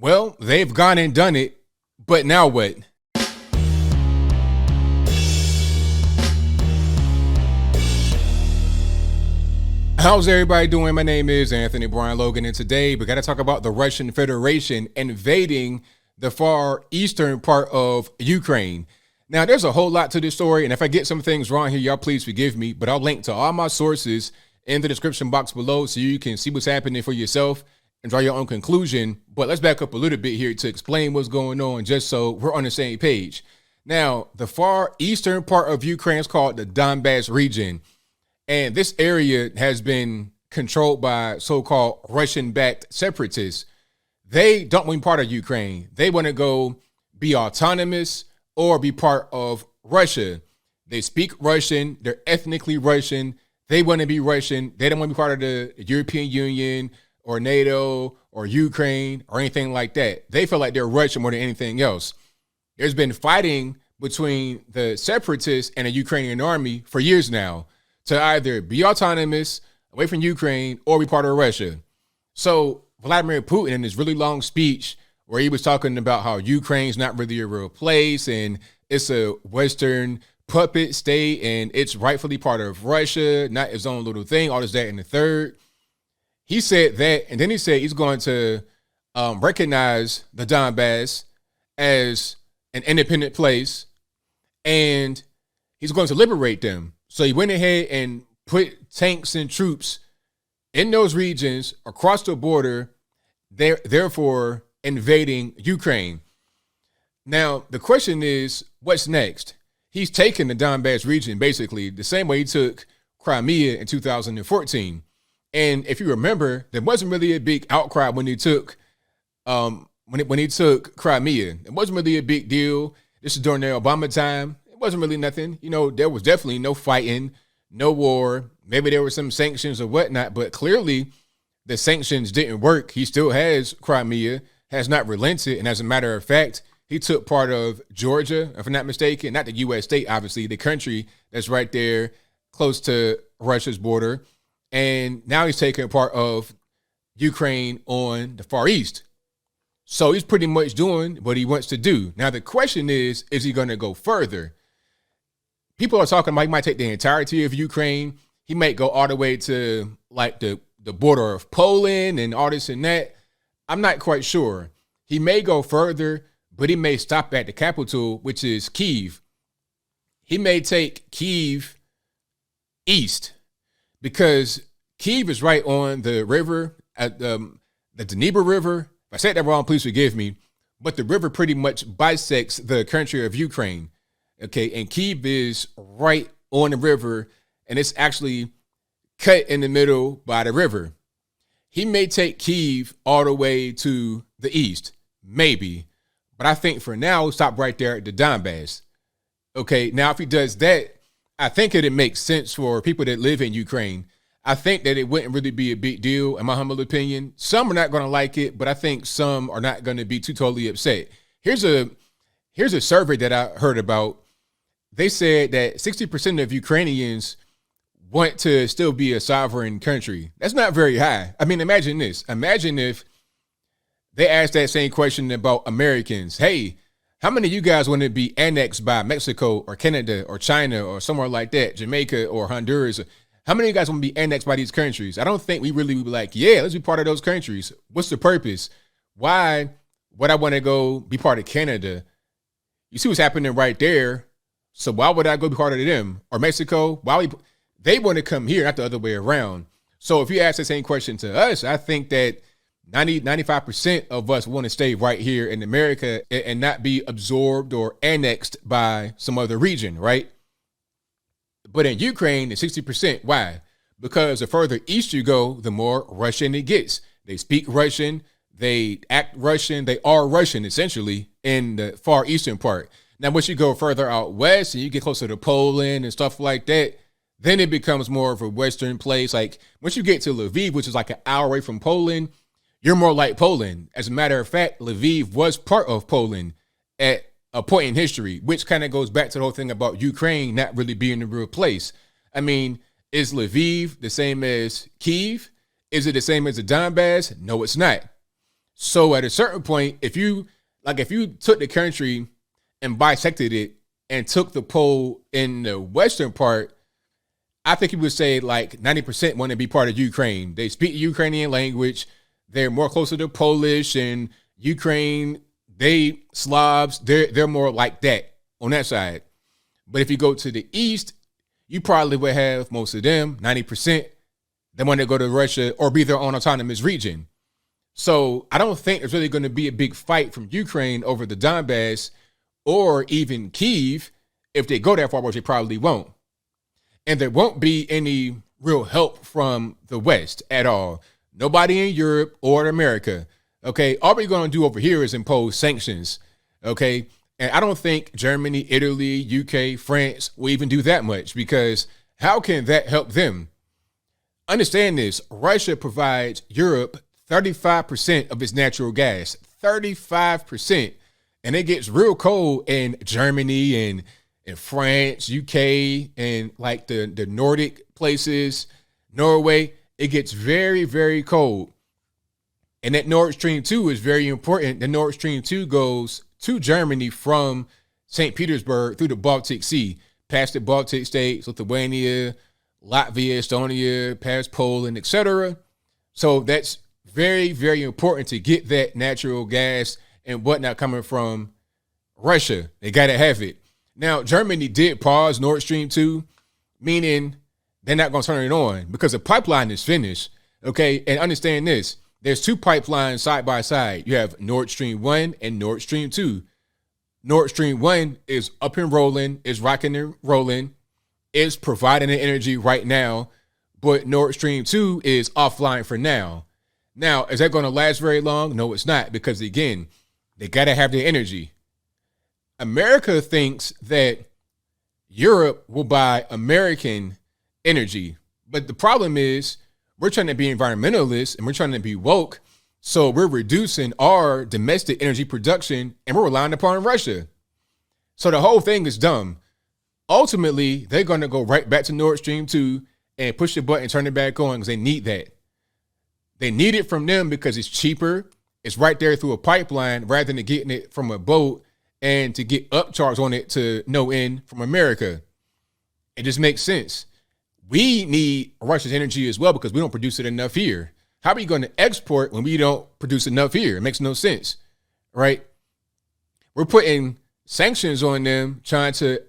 Well, they've gone and done it, but now what? How's everybody doing? My name is Anthony Brian Logan, and today we got to talk about the Russian Federation invading the far eastern part of Ukraine. Now, there's a whole lot to this story, and if I get some things wrong here, y'all please forgive me, but I'll link to all my sources in the description box below so you can see what's happening for yourself and draw your own conclusion. But let's back up a little bit here to explain what's going on, just so we're on the same page. Now, the far eastern part of Ukraine is called the Donbass region. And this area has been controlled by so-called Russian-backed separatists. They don't want to be part of Ukraine. They want to go be autonomous or be part of Russia. They speak Russian. They're ethnically Russian. They want to be Russian. They don't want to be part of the European Union or NATO or Ukraine or anything like that. They feel like they're Russian more than anything else. There's been fighting between the separatists and the Ukrainian army for years now to either be autonomous, away from Ukraine, or be part of Russia. So Vladimir Putin, in his really long speech where he was talking about how Ukraine's not really a real place and it's a Western puppet state and it's rightfully part of Russia, not its own little thing, all this, that, and the third. He said that, and then he said he's going to recognize the Donbass as an independent place and he's going to liberate them. So he went ahead and put tanks and troops in those regions across the border, therefore invading Ukraine. Now, the question is, what's next? He's taken the Donbass region basically the same way he took Crimea in 2014. And if you remember, there wasn't really a big outcry when he took when he took Crimea. It wasn't really a big deal. This is during the Obama time. Wasn't really nothing. You know, there was definitely no fighting, no war. Maybe there were some sanctions or whatnot, but clearly the sanctions didn't work. He still has Crimea, has not relented. And as a matter of fact, he took part of Georgia, if I'm not mistaken, not the U.S. state, obviously, the country that's right there close to Russia's border. And now he's taking part of Ukraine on the Far East. So he's pretty much doing what he wants to do. Now, the question is he going to go further? People are talking about he might take the entirety of Ukraine. He might go all the way to like the border of Poland and all this and that. I'm not quite sure. He may go further, but he may stop at the capital, which is Kyiv. He may take Kyiv east because Kyiv is right on the river, at the Dnieper River. If I said that wrong, please forgive me. But the river pretty much bisects the country of Ukraine. Okay, and Kyiv is right on the river, and it's actually cut in the middle by the river. He may take Kyiv all the way to the east, maybe. But I think for now, stop right there at the Donbass. Okay, now if he does that, I think it'd make sense for people that live in Ukraine. I think that it wouldn't really be a big deal, in my humble opinion. Some are not going to like it, but I think some are not going to be too totally upset. Here's a survey that I heard about. They said that 60% of Ukrainians want to still be a sovereign country. That's not very high. I mean, imagine this. Imagine if they asked that same question about Americans. Hey, how many of you guys want to be annexed by Mexico or Canada or China or somewhere like that, Jamaica or Honduras? How many of you guys want to be annexed by these countries? I don't think we really would be like, yeah, let's be part of those countries. What's the purpose? Why would I want to go be part of Canada? You see what's happening right there. So why would I go be part of them? Or Mexico? They want to come here, not the other way around. So if you ask the same question to us, I think that 95% of us want to stay right here in America and not be absorbed or annexed by some other region, right? But in Ukraine, it's 60%. Why? Because the further east you go, the more Russian it gets. They speak Russian. They act Russian. They are Russian, essentially, in the far eastern part. Now, once you go further out west and you get closer to Poland and stuff like that, then it becomes more of a Western place. Like once you get to Lviv, which is like an hour away from Poland, you're more like Poland. As a matter of fact, Lviv was part of Poland at a point in history, which kind of goes back to the whole thing about Ukraine not really being a real place. I mean, is Lviv the same as Kyiv? Is it the same as the Donbass? No, it's not. So at a certain point, if you took the country and bisected it and took the pole in the western part, I think you would say like 90% want to be part of Ukraine. They speak Ukrainian language. They're more closer to Polish and Ukraine. They Slavs, they're more like that on that side. But if you go to the east, you probably would have most of them, 90%, they want to go to Russia or be their own autonomous region. So I don't think there's really going to be a big fight from Ukraine over the Donbass or even Kyiv. If they go that far, which they probably won't. And there won't be any real help from the West at all. Nobody in Europe or America. Okay, all we're going to do over here is impose sanctions. Okay, and I don't think Germany, Italy, UK, France will even do that much, because how can that help them? Understand this, Russia provides Europe 35% of its natural gas, 35%. And it gets real cold in Germany and in France, UK, and like the Nordic places, Norway. It gets very, very cold. And that Nord Stream 2 is very important. The Nord Stream 2 goes to Germany from St. Petersburg through the Baltic Sea, past the Baltic states, Lithuania, Latvia, Estonia, past Poland, etc. So that's very, very important to get that natural gas and whatnot coming from Russia. They got to have it. Now, Germany did pause Nord Stream 2, meaning they're not going to turn it on because the pipeline is finished. Okay, and understand this. There's two pipelines side by side. You have Nord Stream 1 and Nord Stream 2. Nord Stream 1 is up and rolling, is rocking and rolling, is providing the energy right now, but Nord Stream 2 is offline for now. Now, is that going to last very long? No, it's not, because again, they got to have the energy. America thinks that Europe will buy American energy, but the problem is we're trying to be environmentalists and we're trying to be woke, so we're reducing our domestic energy production and we're relying upon Russia. So the whole thing is dumb. Ultimately, they're going to go right back to Nord Stream 2 and push the button and turn it back on because they need that. They need it from them because it's cheaper. It's right there through a pipeline rather than getting it from a boat and to get upcharged on it to no end from America. It just makes sense. We need Russia's energy as well because we don't produce it enough here. How are we going to export when we don't produce enough here? It makes no sense, right? We're putting sanctions on them, trying to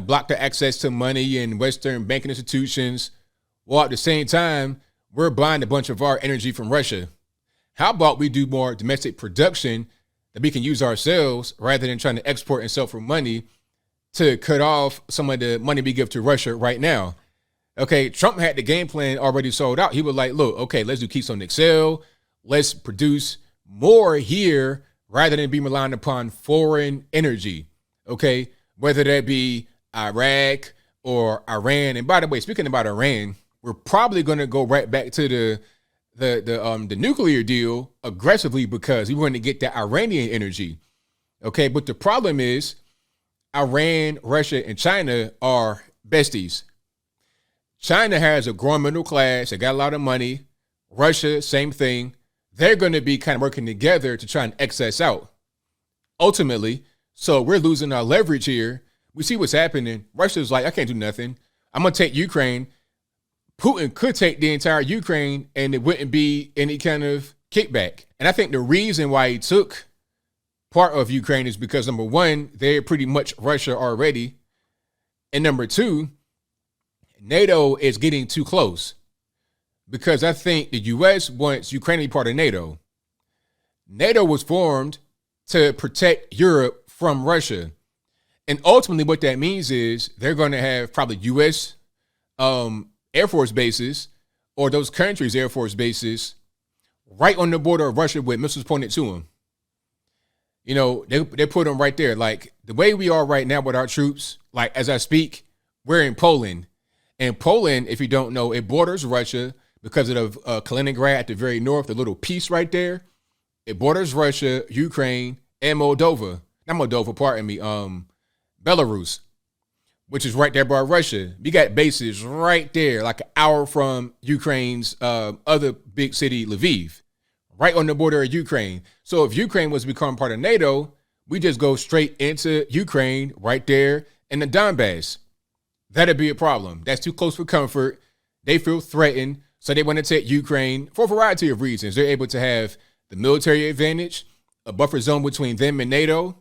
block the access to money in Western banking institutions, while at the same time, we're buying a bunch of our energy from Russia. How about we do more domestic production that we can use ourselves rather than trying to export and sell for money to cut off some of the money we give to Russia right now? Okay, Trump had the game plan already sold out. He was like, look, okay, let's do Keystone XL. Let's produce more here rather than be relying upon foreign energy. Okay, whether that be Iraq or Iran. And by the way, speaking about Iran, we're probably going to go right back to the nuclear deal aggressively because we want to get that Iranian energy. Okay, but the problem is Iran, Russia, and China are besties. China has a growing middle class. They got a lot of money. Russia, same thing. They're going to be kind of working together to try and excess out ultimately. So we're losing our leverage here. We see what's happening. Russia's like, I can't do nothing. I'm going to take Ukraine. Putin could take the entire Ukraine and it wouldn't be any kind of kickback. And I think the reason why he took part of Ukraine is because, number one, they're pretty much Russia already. And number two, NATO is getting too close because I think the U.S. wants Ukraine to be part of NATO. NATO was formed to protect Europe from Russia. And ultimately what that means is they're going to have probably U.S. Air Force bases or those countries' Air Force bases right on the border of Russia with missiles pointed to them. You know, they put them right there. Like the way we are right now with our troops, like as I speak, we're in Poland. And Poland, if you don't know, it borders Russia because of Kaliningrad at the very north, the little piece right there. It borders Russia, Ukraine, and Moldova. Not Moldova, pardon me, Belarus, which is right there by Russia. We got bases right there, like an hour from Ukraine's other big city, Lviv, right on the border of Ukraine. So if Ukraine was to become part of NATO, we just go straight into Ukraine right there in the Donbass. That'd be a problem. That's too close for comfort. They feel threatened, so they want to take Ukraine for a variety of reasons. They're able to have the military advantage, a buffer zone between them and NATO.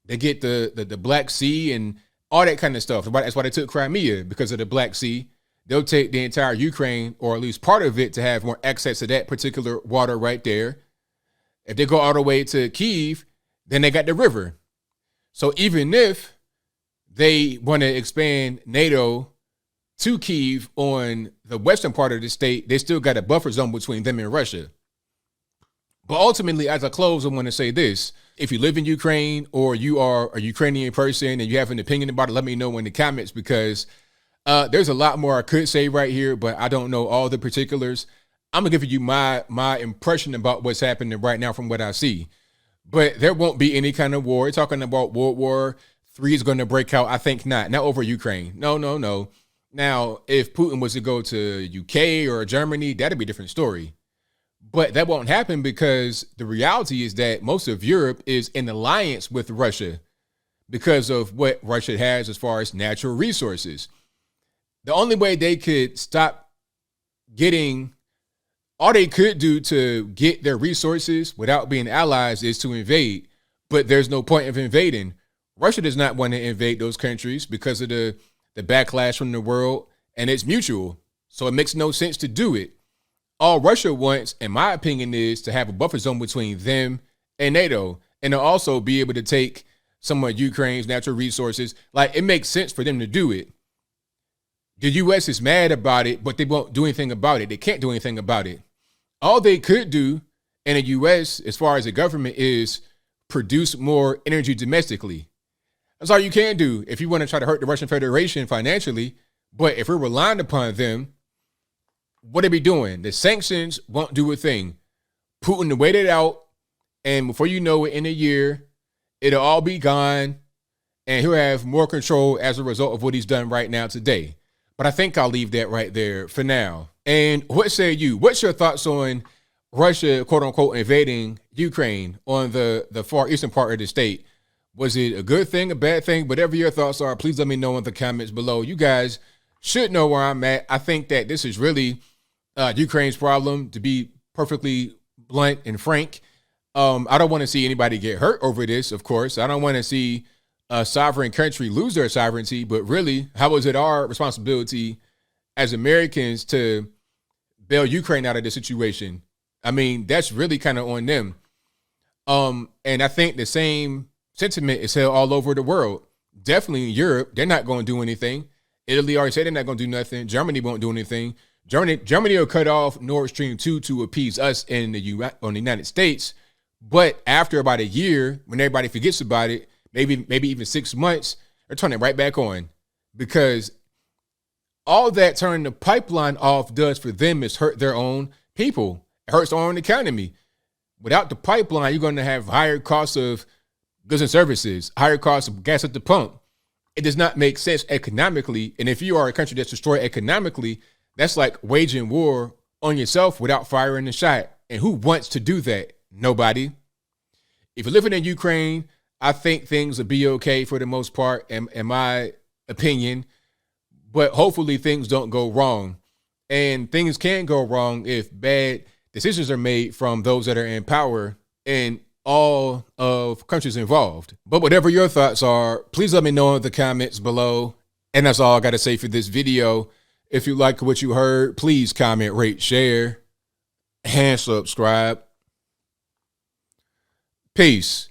They get the Black Sea and all that kind of stuff. That's why they took Crimea, because of the Black Sea. They'll take the entire Ukraine, or at least part of it, to have more access to that particular water right there. If they go all the way to Kyiv, then they got the river. So even if they want to expand NATO to Kyiv on the western part of the state, they still got a buffer zone between them and Russia. But ultimately, as I close, I want to say this. If you live in Ukraine or you are a Ukrainian person and you have an opinion about it, let me know in the comments, because there's a lot more I could say right here, but I don't know all the particulars. I'm going to give you my impression about what's happening right now from what I see. But there won't be any kind of war. We're talking about World War III is going to break out. I think not over Ukraine. No. Now, if Putin was to go to UK or Germany, that'd be a different story. But that won't happen, because the reality is that most of Europe is in alliance with Russia because of what Russia has as far as natural resources. The only way they could stop getting, all they could do to get their resources without being allies, is to invade. But there's no point of invading. Russia does not want to invade those countries because of the backlash from the world, and it's mutual. So it makes no sense to do it. All Russia wants, in my opinion, is to have a buffer zone between them and NATO, and to also be able to take some of Ukraine's natural resources. Like, it makes sense for them to do it. The U.S. is mad about it, but they won't do anything about it. They can't do anything about it. All they could do in the U.S., as far as the government, is produce more energy domestically. That's all you can do if you want to try to hurt the Russian Federation financially. But if we're relying upon them, what are we doing? The sanctions won't do a thing. Putin will wait it out, and before you know it, in a year, it'll all be gone, and he'll have more control as a result of what he's done right now today. But I think I'll leave that right there for now. And what say you? What's your thoughts on Russia, quote unquote, invading Ukraine on the far eastern part of the state? Was it a good thing, a bad thing? Whatever your thoughts are, please let me know in the comments below. You guys should know where I'm at. I think that this is really Ukraine's problem, to be perfectly blunt and frank. I don't want to see anybody get hurt over this, of course. I don't want to see a sovereign country lose their sovereignty, but really, how is it our responsibility as Americans to bail Ukraine out of this situation? I mean, that's really kind of on them. And I think the same sentiment is held all over the world. Definitely in Europe, they're not going to do anything. Italy already said they're not going to do nothing. Germany won't do anything. Germany will cut off Nord Stream 2 to appease us in the United States. But after about a year, when everybody forgets about it, maybe even 6 months, they're turning it right back on. Because all that turning the pipeline off does for them is hurt their own people. It hurts their own economy. Without the pipeline, you're going to have higher costs of goods and services, higher costs of gas at the pump. It does not make sense economically. And if you are a country that's destroyed economically, that's like waging war on yourself without firing a shot. And who wants to do that? Nobody. If you're living in Ukraine, I think things will be okay for the most part, in my opinion. But hopefully things don't go wrong. And things can go wrong if bad decisions are made from those that are in power in all of countries involved. But whatever your thoughts are, please let me know in the comments below. And that's all I got to say for this video. If you like what you heard, please comment, rate, share, and subscribe. Peace.